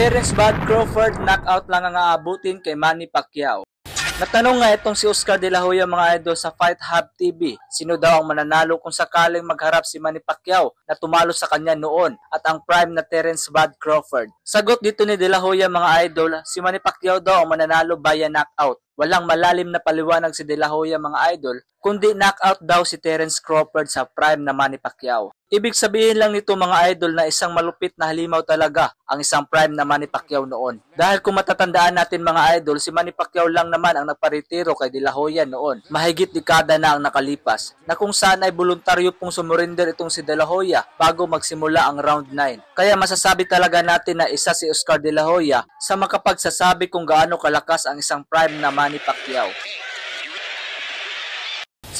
Terence Bud Crawford knockout lang ang aabutin kay Manny Pacquiao. Natanong nga itong si Oscar De La Hoya mga idol sa Fight Hub TV. Sino daw ang mananalo kung sakaling magharap si Manny Pacquiao na tumalo sa kanya noon at ang prime na Terence Bud Crawford? Sagot dito ni De La Hoya mga idol, si Manny Pacquiao daw ang mananalo via knockout. Walang malalim na paliwanag si De La Hoya mga idol, kundi knockout daw si Terence Crawford sa prime na Manny Pacquiao. Ibig sabihin lang nito mga idol na isang malupit na halimaw talaga ang isang prime na Manny Pacquiao noon. Dahil kung matatandaan natin mga idol, si Manny Pacquiao lang naman ang nagparetiro kay De La Hoya noon. Mahigit dekada na ang nakalipas, na kung saan ay voluntaryo pong sumurinder itong si De La Hoya bago magsimula ang round 9. Kaya masasabi talaga natin na isa si Oscar De La Hoya sa makapagsasabi kung gaano kalakas ang isang prime na Manny Pacquiao.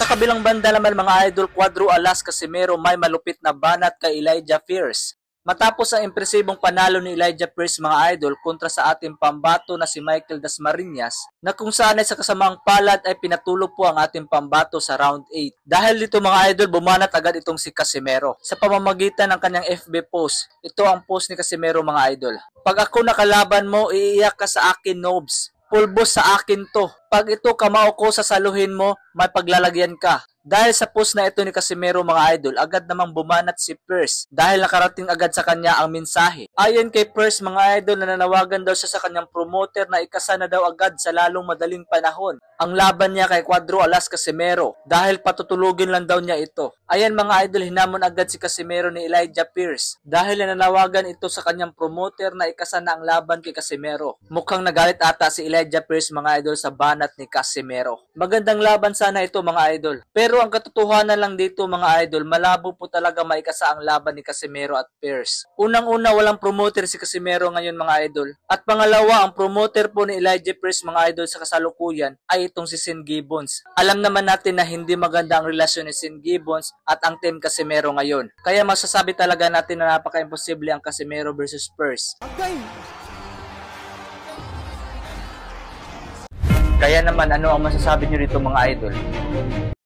Sa kabilang banda naman mga idol, Cuadro Alas Casimero may malupit na banat kay Elijah Pierce. Matapos ang impresibong panalo ni Elijah Pierce mga idol kontra sa ating pambato na si Michael Dasmariñas, na kung saan ay sa kasamaang palad ay pinatulog po ang ating pambato sa round 8. Dahil dito mga idol, bumanat agad itong si Casimero sa pamamagitan ng kanyang FB post. Ito ang post ni Casimero mga idol. Pag ako nakalaban mo, iiyak ka sa akin, Nobs. Pulbos sa akin to. Pag ito kamao ko, sasaluhin mo, may paglalagyan ka. Dahil sa post na ito ni Casimero mga idol, agad namang bumanat si Pierce dahil nakarating agad sa kanya ang mensahe. Ayon kay Pierce mga idol, nananawagan daw siya sa kanyang promoter na ikasa na daw agad sa lalong madaling panahon ang laban niya kay Cuadro Alas Casimero dahil patutulugin lang daw niya ito. Ayan mga idol, hinamon agad si Casimero ni Elijah Pierce dahil nananawagan ito sa kanyang promoter na ikasa na ang laban kay Casimero. Mukhang nagalit ata si Elijah Pierce mga idol sa banat ni Casimero. Magandang laban sana ito mga idol. Pero ang katotohanan lang dito mga idol, malabo po talaga maikasa ang laban ni Casimero at Pierce. Unang-una, walang promoter si Casimero ngayon mga idol. At pangalawa, ang promoter po ni Elijah Pierce mga idol sa kasalukuyan ay itong si Sin Gibbons. Alam naman natin na hindi maganda ang relasyon ni Sin Gibbons at ang team Casimero ngayon. Kaya masasabi talaga natin na napaka-imposible ang Casimero versus Pierce. Kaya naman, ano ang masasabi nyo dito mga idol?